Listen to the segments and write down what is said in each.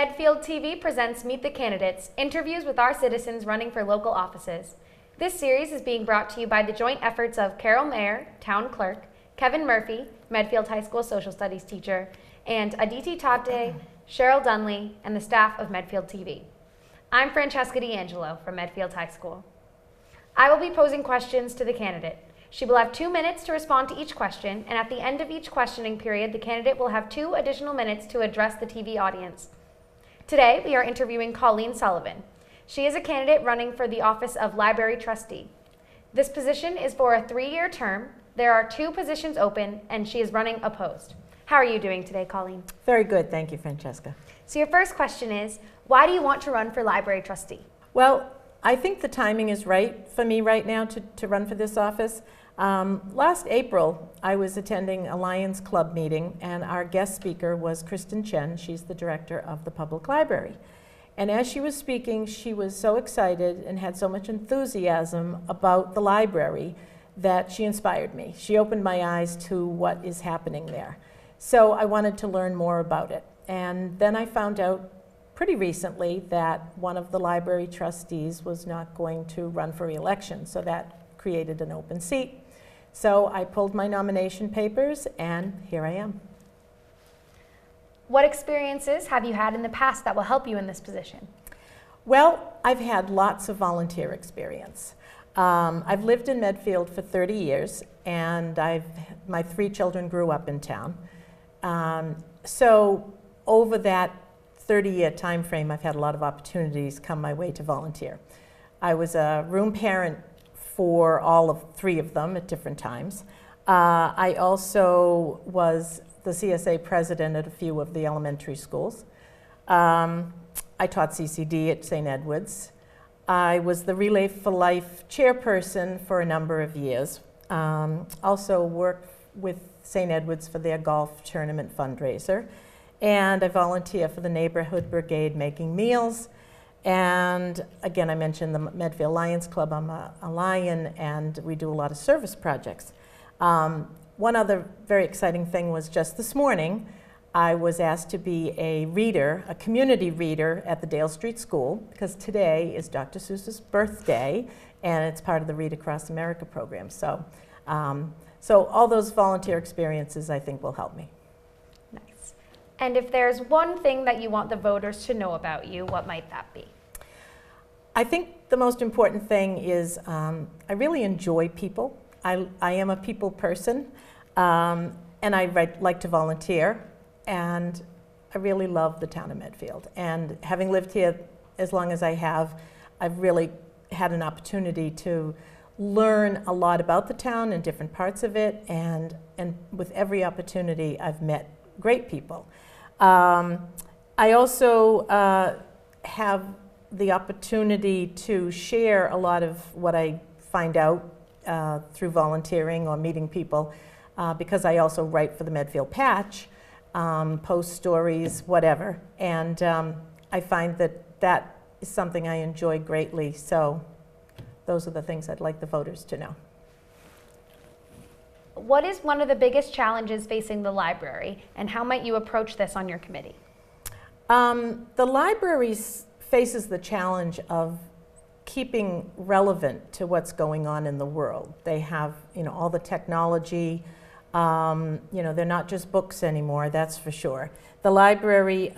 Medfield TV presents Meet the Candidates, interviews with our citizens running for local offices. This series is being brought to you by the joint efforts of Carol Mayer, Town Clerk, Kevin Murphy, Medfield High School Social Studies teacher, and Aditi Tate, Cheryl Dunley, and the staff of Medfield TV. I'm Francesca D'Angelo from Medfield High School. I will be posing questions to the candidate. She will have 2 minutes to respond to each question, and at the end of each questioning period, the candidate will have 2 additional minutes to address the TV audience. Today, we are interviewing Colleen Sullivan. She is a candidate running for the office of Library Trustee. This position is for a 3-year term. There are 2 positions open, and she is running opposed. How are you doing today, Colleen? Very good, thank you, Francesca. So your first question is, why do you want to run for Library Trustee? Well, I think the timing is right for me right now to run for this office. Last April, I was attending a Lions Club meeting, and our guest speaker was Kristen Chen. She's the director of the public library. And as she was speaking, she was so excited and had so much enthusiasm about the library that she inspired me. She opened my eyes to what is happening there. So I wanted to learn more about it. And then I found out pretty recently that one of the library trustees was not going to run for re-election, so that created an open seat. So I pulled my nomination papers, and here I am. What experiences have you had in the past that will help you in this position? Well, I've had lots of volunteer experience. I've lived in Medfield for 30 years, and my 3 children grew up in town. So over that 30-year time frame, I've had a lot of opportunities come my way to volunteer. I was a room parent for all of 3 of them at different times. I also was the CSA president at a few of the elementary schools. I taught CCD at St. Edward's. I was the Relay for Life chairperson for a number of years. Also worked with St. Edward's for their golf tournament fundraiser. And I volunteer for the neighborhood brigade making meals. And again, I mentioned the Medfield Lions Club. I'm a Lion, and we do a lot of service projects. One other very exciting thing was just this morning, I was asked to be a reader, a community reader at the Dale Street School, because today is Dr. Seuss's birthday, and it's part of the Read Across America program. So all those volunteer experiences, I think, will help me. Nice. And if there's one thing that you want the voters to know about you, what might that be? I think the most important thing is I really enjoy people. I am a people person, and I like to volunteer, and I really love the town of Medfield. And having lived here as long as I have, I've really had an opportunity to learn a lot about the town and different parts of it, and with every opportunity I've met great people. I also have the opportunity to share a lot of what I find out through volunteering or meeting people, because I also write for the Medfield Patch, post stories, whatever. And I find that is something I enjoy greatly. So those are the things I'd like the voters to know. What is one of the biggest challenges facing the library, and how might you approach this on your committee? The library faces the challenge of keeping relevant to what's going on in the world. They have, all the technology. They're not just books anymore, that's for sure. The library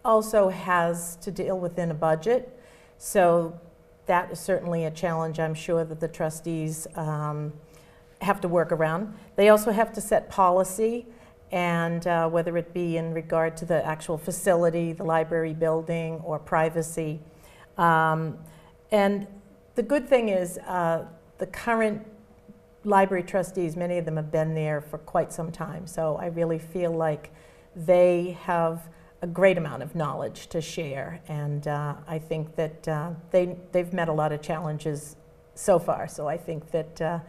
also has to deal within a budget, so that is certainly a challenge I'm sure that the trustees have to work around. They also have to set policy, and whether it be in regard to the actual facility, the library building, or privacy. And the good thing is the current library trustees, many of them have been there for quite some time, so I really feel like they have a great amount of knowledge to share, and I think that they've met a lot of challenges so far, so I think that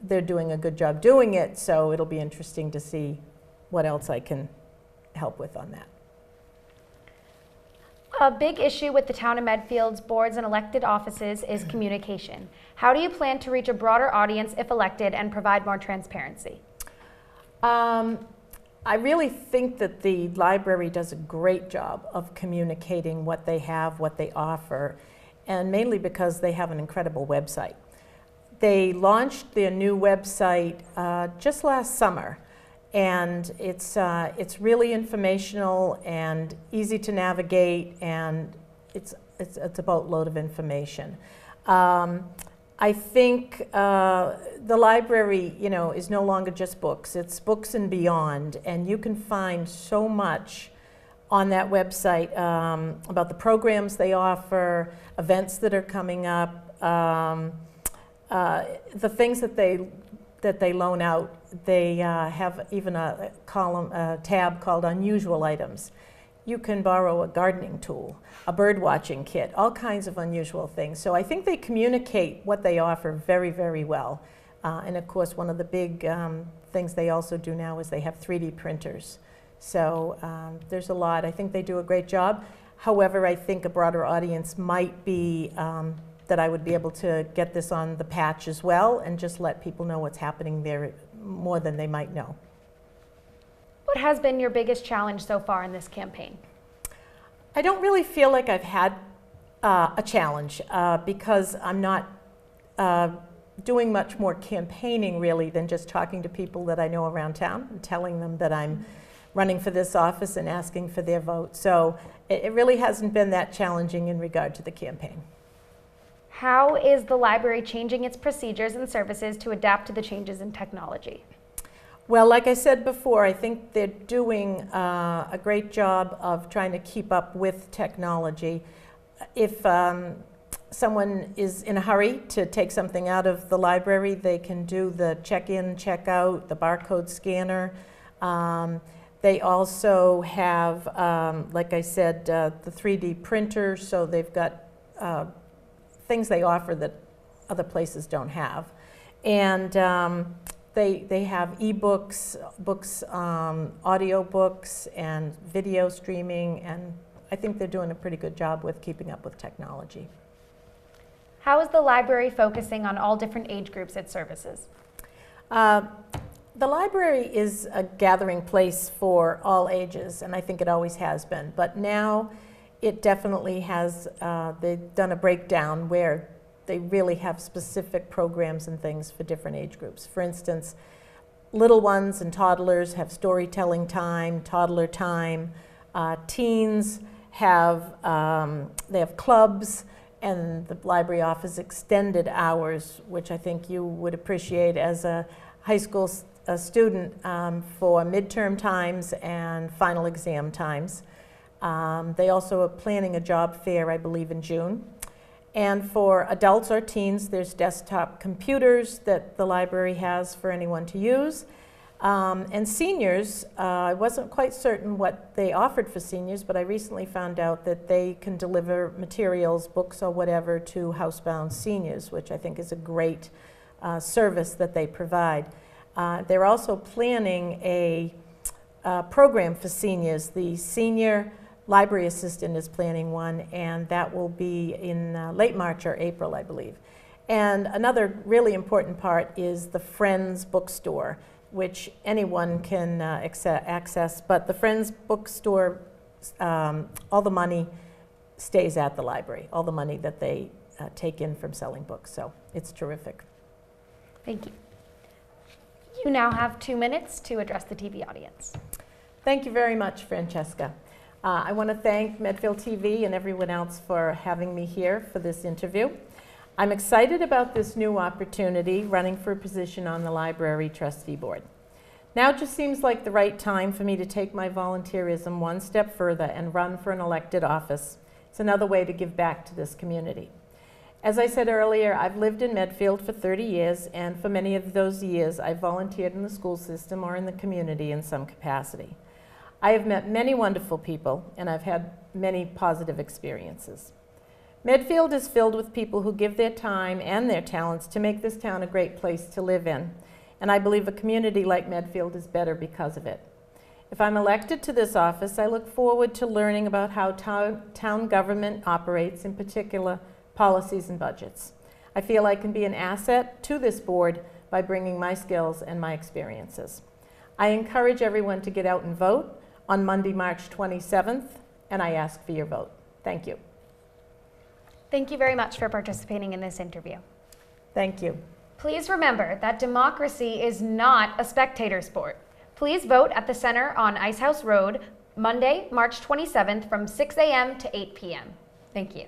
they're doing a good job doing it, so it'll be interesting to see what else I can help with on that. A big issue with the town of Medfield's boards and elected offices is communication. How do you plan to reach a broader audience if elected and provide more transparency? I really think that the library does a great job of communicating what they have, what they offer, and mainly because they have an incredible website. They launched their new website just last summer, and it's really informational and easy to navigate, and it's a boatload of information. I think the library, is no longer just books. It's books and beyond, and you can find so much on that website about the programs they offer, events that are coming up, the things that they loan out. They have even a tab called Unusual Items. You can borrow a gardening tool, a bird watching kit, all kinds of unusual things. So I think they communicate what they offer very, very well. And of course, one of the big things they also do now is they have 3D printers. So there's a lot. I think they do a great job. However, I think a broader audience might be that I would be able to get this on the patch as well and just let people know what's happening there more than they might know. What has been your biggest challenge so far in this campaign? I don't really feel like I've had a challenge because I'm not doing much more campaigning really than just talking to people that I know around town and telling them that I'm running for this office and asking for their vote. So it really hasn't been that challenging in regard to the campaign. How is the library changing its procedures and services to adapt to the changes in technology? Well, like I said before, I think they're doing a great job of trying to keep up with technology. If someone is in a hurry to take something out of the library, they can do the check-in, check-out, the barcode scanner. They also have, like I said, the 3D printer, so they've got things they offer that other places don't have. And they have e-books, books, audio books, and video streaming, and I think they're doing a pretty good job with keeping up with technology. How is the library focusing on all different age groups it services? The library is a gathering place for all ages, and I think it always has been. But now it definitely has, they've done a breakdown where they really have specific programs and things for different age groups. For instance, little ones and toddlers have storytelling time, toddler time. Teens have, they have clubs, and the library offers extended hours, which I think you would appreciate as a high school student for midterm times and final exam times. They also are planning a job fair, I believe, in June. And for adults or teens, there's desktop computers that the library has for anyone to use. And seniors, I wasn't quite certain what they offered for seniors, but I recently found out that they can deliver materials, books or whatever, to housebound seniors, which I think is a great service that they provide. They're also planning a program for seniors. The Senior Library Assistant is planning one, and that will be in late March or April, I believe. And another really important part is the Friends bookstore, which anyone can access, but the Friends bookstore, all the money stays at the library, all the money that they take in from selling books, so it's terrific. Thank you. You now have 2 minutes to address the TV audience. Thank you very much, Francesca. I want to thank Medfield TV and everyone else for having me here for this interview. I'm excited about this new opportunity running for a position on the Library Trustee Board. Now it just seems like the right time for me to take my volunteerism one step further and run for an elected office. It's another way to give back to this community. As I said earlier, I've lived in Medfield for 30 years, and for many of those years, I've volunteered in the school system or in the community in some capacity. I have met many wonderful people, and I've had many positive experiences. Medfield is filled with people who give their time and their talents to make this town a great place to live in, and I believe a community like Medfield is better because of it. If I'm elected to this office, I look forward to learning about how town government operates, in particular policies and budgets. I feel I can be an asset to this board by bringing my skills and my experiences. I encourage everyone to get out and vote on Monday, March 27th, and I ask for your vote. Thank you. Thank you very much for participating in this interview. Thank you. Please remember that democracy is not a spectator sport. Please vote at the Center on Icehouse Road, Monday, March 27th from 6 a.m. to 8 p.m. Thank you.